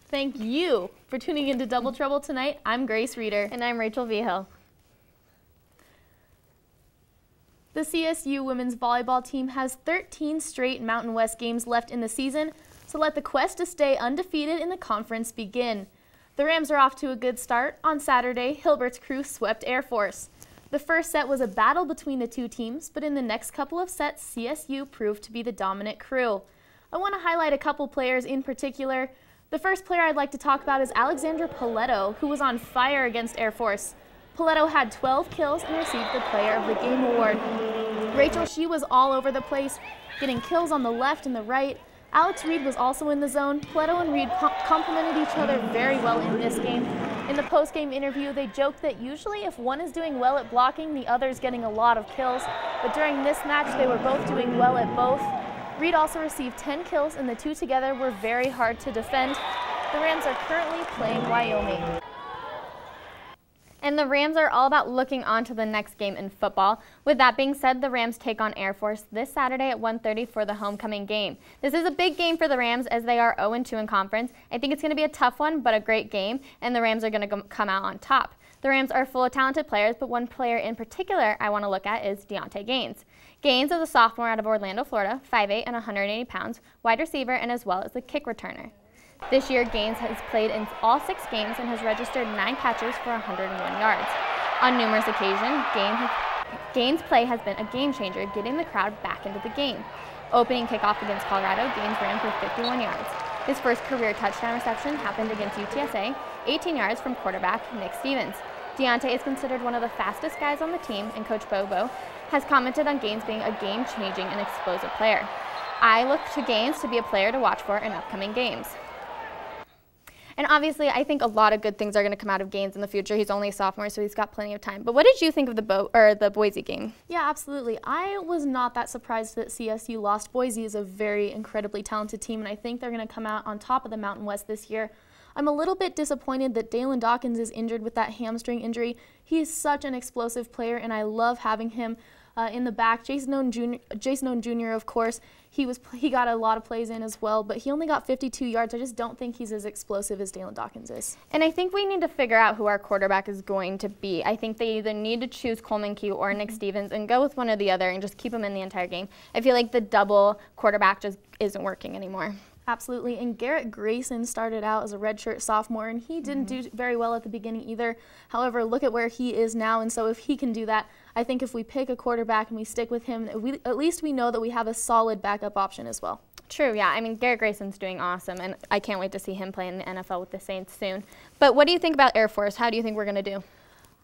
Thank you for tuning into Double Trouble tonight. I'm Grace Reeder. And I'm Rachel Vigil. The CSU women's volleyball team has 13 straight Mountain West games left in the season, so let the quest to stay undefeated in the conference begin. The Rams are off to a good start. On Saturday, Hilbert's crew swept Air Force. The first set was a battle between the two teams, but in the next couple of sets, CSU proved to be the dominant crew. I want to highlight a couple players in particular. The first player I'd like to talk about is Alexandra Paletto, who was on fire against Air Force. Paletto had 12 kills and received the Player of the Game award. Rachel, she was all over the place, getting kills on the left and the right. Alex Reed was also in the zone. Paletto and Reed complemented each other very well in this game. In the post-game interview, they joked that usually if one is doing well at blocking, the other's getting a lot of kills. But during this match, they were both doing well at both. Reed also received 10 kills, and the two together were very hard to defend. The Rams are currently playing Wyoming. And the Rams are all about looking on to the next game in football. With that being said, the Rams take on Air Force this Saturday at 1:30 for the homecoming game. This is a big game for the Rams as they are 0-2 in conference. I think it's going to be a tough one, but a great game, and the Rams are going to come out on top. The Rams are full of talented players, but one player in particular I want to look at is Deontay Gaines. Gaines is a sophomore out of Orlando, Florida, 5'8" and 180 pounds, wide receiver, and as well as a kick returner. This year, Gaines has played in all 6 games and has registered 9 catches for 101 yards. On numerous occasions, Gaines' play has been a game changer, getting the crowd back into the game. Opening kickoff against Colorado, Gaines ran for 51 yards. His first career touchdown reception happened against UTSA, 18 yards from quarterback Nick Stevens. Deontay is considered one of the fastest guys on the team, and Coach Bobo has commented on Gaines being a game-changing and explosive player. I look to Gaines to be a player to watch for in upcoming games. And obviously, I think a lot of good things are going to come out of Gaines in the future. He's only a sophomore, so he's got plenty of time. But what did you think of the Boise game? Yeah, absolutely. I was not that surprised that CSU lost. Boise is a very incredibly talented team, and I think they're going to come out on top of the Mountain West this year. I'm a little bit disappointed that Dalen Dawkins is injured with that hamstring injury. He is such an explosive player, and I love having him in the back. Jason Owen Jr., of course, he got a lot of plays in as well, but he only got 52 yards. I just don't think he's as explosive as Dalen Dawkins is. And I think we need to figure out who our quarterback is going to be. I think they either need to choose Coleman Q or Nick Stevens and go with one or the other and just keep them in the entire game. I feel like the double quarterback just isn't working anymore. Absolutely, and Garrett Grayson started out as a redshirt sophomore, and he didn't do very well at the beginning either. However, look at where he is now, and so if he can do that, I think if we pick a quarterback and we stick with him, at least we know that we have a solid backup option as well. True, yeah. I mean, Garrett Grayson's doing awesome, and I can't wait to see him play in the NFL with the Saints soon. But what do you think about Air Force? How do you think we're going to do?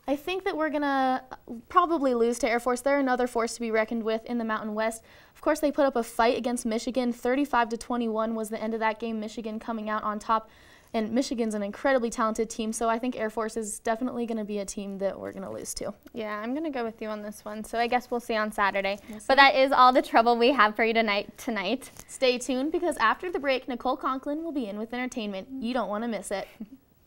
I think that we're going to probably lose to Air Force. They're another force to be reckoned with in the Mountain West. Of course, they put up a fight against Michigan. 35-21 was the end of that game, Michigan coming out on top. And Michigan's an incredibly talented team, so I think Air Force is definitely going to be a team that we're going to lose to. Yeah, I'm going to go with you on this one, so I guess we'll see on Saturday. But that is all the trouble we have for you tonight. Stay tuned, because after the break, Nicole Conklin will be in with entertainment. You don't want to miss it.